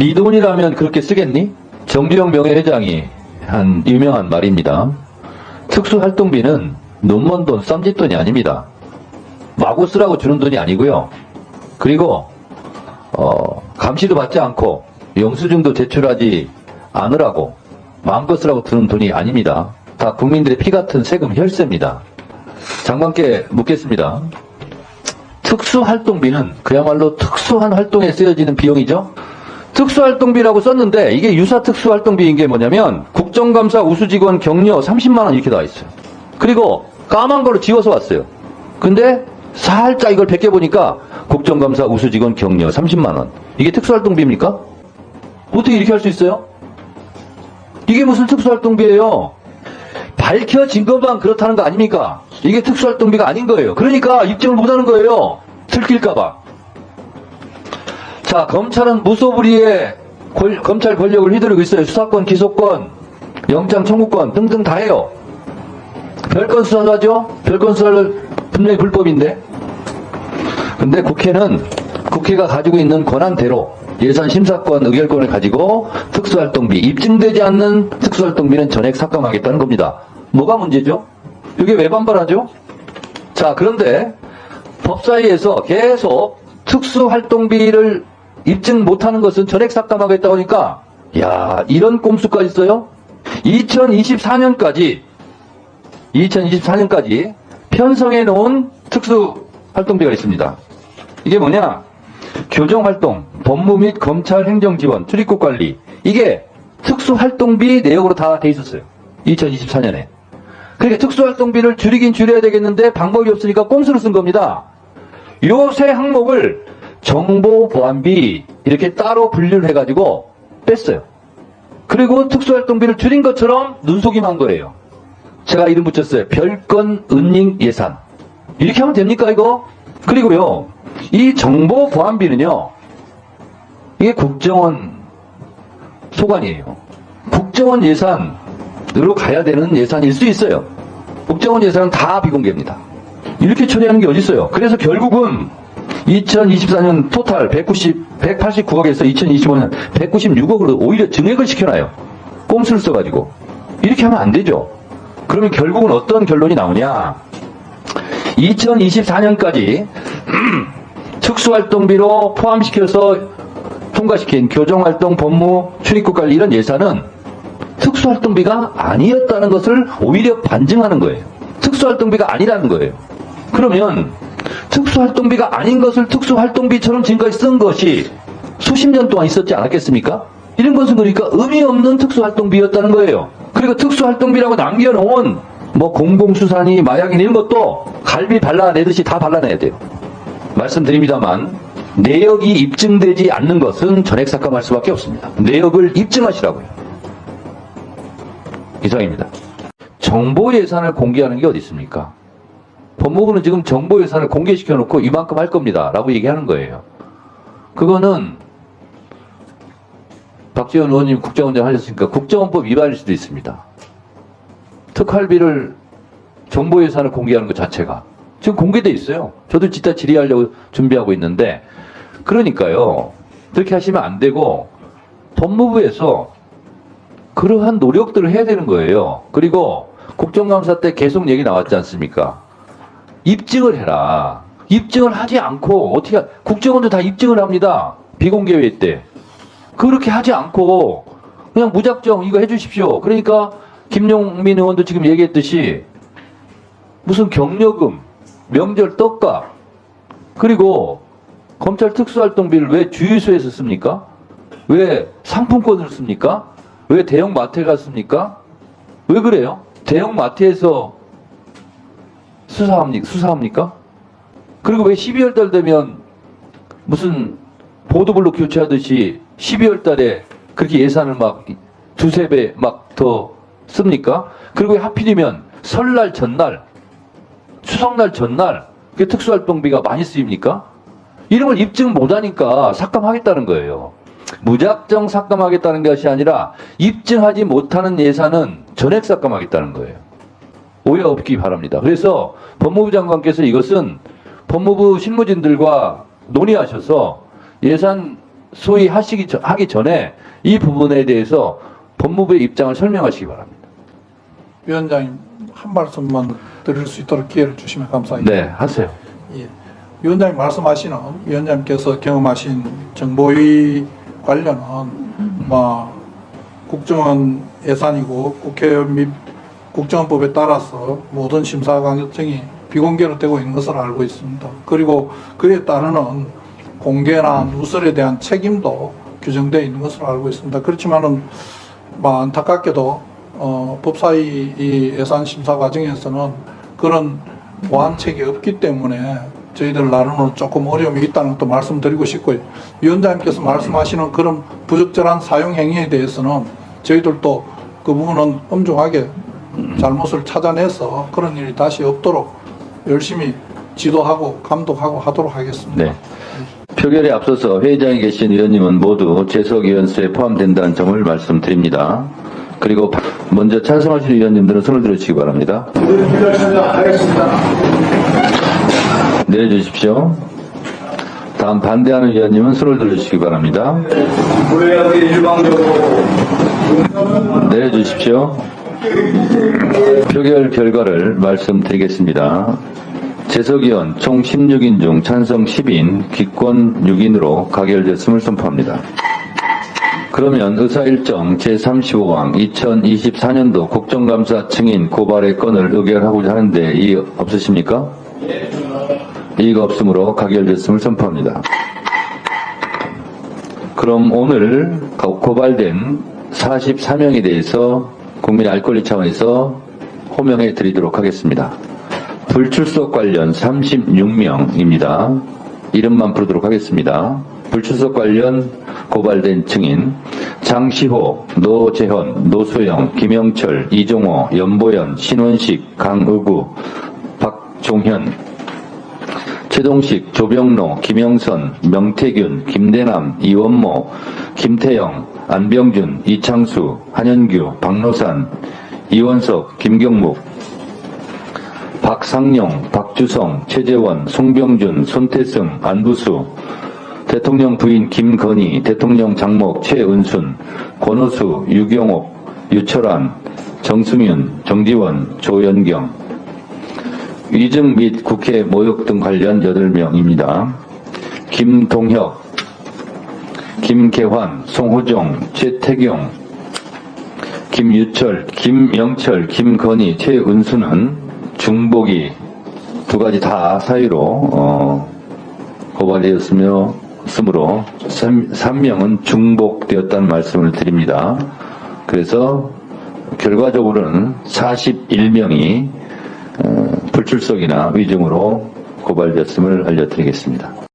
네 돈이라면 그렇게 쓰겠니? 정주영 명예회장이 한 유명한 말입니다. 특수활동비는 눈먼 돈, 쌈짓돈이 아닙니다. 마구 쓰라고 주는 돈이 아니고요. 그리고 감시도 받지 않고 영수증도 제출하지 않으라고 마음껏 쓰라고 드는 돈이 아닙니다. 다 국민들의 피 같은 세금 혈세입니다. 장관께 묻겠습니다. 특수활동비는 그야말로 특수한 활동에 쓰여지는 비용이죠. 특수활동비라고 썼는데 이게 유사특수활동비인 게 뭐냐면 국정감사 우수직원 격려 30만원 이렇게 나와 있어요. 그리고 까만 걸로 지워서 왔어요. 근데 살짝 이걸 벗겨보니까 국정감사 우수직원 격려 30만원. 이게 특수활동비입니까? 어떻게 이렇게 할 수 있어요? 이게 무슨 특수활동비예요? 밝혀진 것만 그렇다는 거 아닙니까? 이게 특수활동비가 아닌 거예요. 그러니까 입증을 못하는 거예요. 들킬까봐. 자, 검찰은 무소불위의 검찰 권력을 휘두르고 있어요. 수사권, 기소권, 영장 청구권 등등 다 해요. 별건 수사도 하죠. 별건 수사를 분명히 불법인데. 근데 국회는 국회가 가지고 있는 권한대로 예산심사권, 의결권을 가지고 특수활동비, 입증되지 않는 특수활동비는 전액 삭감하겠다는 겁니다. 뭐가 문제죠? 이게 왜 반발하죠? 자, 그런데 법사위에서 계속 특수활동비를 입증 못하는 것은 전액 삭감하겠다고 하니까 야, 이런 꼼수까지 써요? 2024년까지 편성해 놓은 특수활동비가 있습니다. 이게 뭐냐? 교정활동, 법무 및 검찰 행정지원, 출입국 관리, 이게 특수활동비 내역으로 다 돼 있었어요. 2024년에. 그러니까 특수활동비를 줄이긴 줄여야 되겠는데 방법이 없으니까 꼼수로 쓴 겁니다. 요 세 항목을 정보보안비 이렇게 따로 분류를 해가지고 뺐어요. 그리고 특수활동비를 줄인 것처럼 눈속임한 거예요. 제가 이름 붙였어요. 별건 은닉 예산. 이렇게 하면 됩니까 이거? 그리고요, 이 정보보안비는요, 이게 국정원 소관이에요. 국정원 예산으로 가야 되는 예산일 수 있어요. 국정원 예산은 다 비공개입니다. 이렇게 처리하는 게 어디 있어요? 그래서 결국은 2024년 토탈 189억에서 2025년 196억으로 오히려 증액을 시켜놔요. 꼼수를 써가지고. 이렇게 하면 안 되죠. 그러면 결국은 어떤 결론이 나오냐? 2024년까지 특수활동비로 포함시켜서 통과시킨 교정활동, 법무, 출입국관리 이런 예산은 특수활동비가 아니었다는 것을 오히려 반증하는 거예요. 특수활동비가 아니라는 거예요. 그러면 특수활동비가 아닌 것을 특수활동비처럼 지금까지 쓴 것이 수십 년 동안 있었지 않았겠습니까? 이런 것은 그러니까 의미 없는 특수활동비였다는 거예요. 그리고 특수활동비라고 남겨놓은 뭐 공공수사니 마약이니 이런 것도 갈비 발라내듯이 다 발라내야 돼요. 말씀드립니다만 내역이 입증되지 않는 것은 전액 삭감할 수밖에 없습니다. 내역을 입증하시라고요. 이상입니다. 정보 예산을 공개하는 게 어디 있습니까? 법무부는 지금 정보 예산을 공개시켜 놓고 이만큼 할 겁니다 라고 얘기하는 거예요. 그거는 박지원 의원님 국정원장 하셨으니까 국정원법 위반일 수도 있습니다. 특활비를 정보 예산을 공개하는 것 자체가 지금 공개돼 있어요. 저도 진짜 질의하려고 준비하고 있는데, 그러니까요, 그렇게 하시면 안 되고 법무부에서 그러한 노력들을 해야 되는 거예요. 그리고 국정감사 때 계속 얘기 나왔지 않습니까? 입증을 해라. 입증을 하지 않고 어떻게, 국정원도 다 입증을 합니다. 비공개회 때. 그렇게 하지 않고 그냥 무작정 이거 해주십시오. 그러니까 김용민 의원도 지금 얘기했듯이 무슨 격려금, 명절 떡값, 그리고 검찰 특수활동비를 왜 주유소에서 씁니까? 왜 상품권으로 씁니까? 왜 대형 마트에 갔습니까? 왜 그래요? 대형 마트에서 수사합니까? 그리고 왜 12월 달 되면 무슨 보도블록 교체하듯이 12월 달에 그렇게 예산을 막 두세 배 막 더 씁니까? 그리고 왜 하필이면 설날 전날, 추석날 전날 그게 특수활동비가 많이 쓰입니까? 이런 걸 입증 못하니까 삭감하겠다는 거예요. 무작정 삭감하겠다는 것이 아니라 입증하지 못하는 예산은 전액 삭감하겠다는 거예요. 오해 없기 바랍니다. 그래서 법무부 장관께서 이것은 법무부 실무진들과 논의하셔서 예산 소위 하기 전에 이 부분에 대해서 법무부의 입장을 설명하시기 바랍니다. 위원장님 한 말씀만 드릴 수 있도록 기회를 주시면 감사하겠습니다. 네, 하세요. 예. 위원장님 말씀하시는 위원장님께서 경험하신 정보위 관련은 국정원 예산이고 국회의원 및 국정원법에 따라서 모든 심사 과정이 비공개로 되고 있는 것을 알고 있습니다. 그리고 그에 따르는 공개나 누설에 대한 책임도 규정되어 있는 것으로 알고 있습니다. 그렇지만은 안타깝게도 법사위 이 예산 심사 과정에서는 그런 보완책이 없기 때문에 저희들 나름으로 조금 어려움이 있다는 것도 말씀드리고 싶고요. 위원장님께서 말씀하시는 그런 부적절한 사용 행위에 대해서는 저희들도 그 부분은 엄중하게 잘못을 찾아내서 그런 일이 다시 없도록 열심히 지도하고 감독하고 하도록 하겠습니다. 네. 표결에 앞서서 회의장에 계신 의원님은 모두 재석의원수에 포함된다는 점을 말씀드립니다. 그리고 먼저 찬성하시는 의원님들은 손을 들어주시기 바랍니다. 내려주십시오. 다음 반대하는 의원님은 손을 들어주시기 바랍니다. 내려주십시오. 표결 결과를 말씀드리겠습니다. 재석의원 총 16인 중 찬성 10인, 기권 6인으로 가결됐음을 선포합니다. 그러면 의사일정 제35항 2024년도 국정감사 증인 고발의 건을 의결하고자 하는데 이의 없으십니까? 이의가 없으므로 가결됐음을 선포합니다. 그럼 오늘 고발된 44명에 대해서 국민의 알 권리 차원에서 호명해 드리도록 하겠습니다. 불출석 관련 36명입니다. 이름만 부르도록 하겠습니다. 불출석 관련 고발된 증인 장시호, 노재헌, 노소영, 김영철, 이종호, 연보연, 신원식, 강의구, 박종현, 최동식, 조병로, 김영선, 명태균, 김대남, 이원모, 김태영, 안병준, 이창수, 한현규, 박노산, 이원석, 김경묵, 박상용, 박주성, 최재원, 송병준, 손태승, 안부수, 대통령 부인 김건희, 대통령 장모 최은순, 권오수, 유경옥, 유철환, 정승윤, 정지원, 조연경, 위증 및 국회 모욕 등 관련 8명입니다. 김동혁, 김계환, 송호정, 최태경, 김유철, 김영철, 김건희, 최은수는 중복이 두 가지 다 사유로 고발되었으므로 3명은 중복되었다는 말씀을 드립니다. 그래서 결과적으로는 41명이 불출석이나 위증으로 고발되었음을 알려드리겠습니다.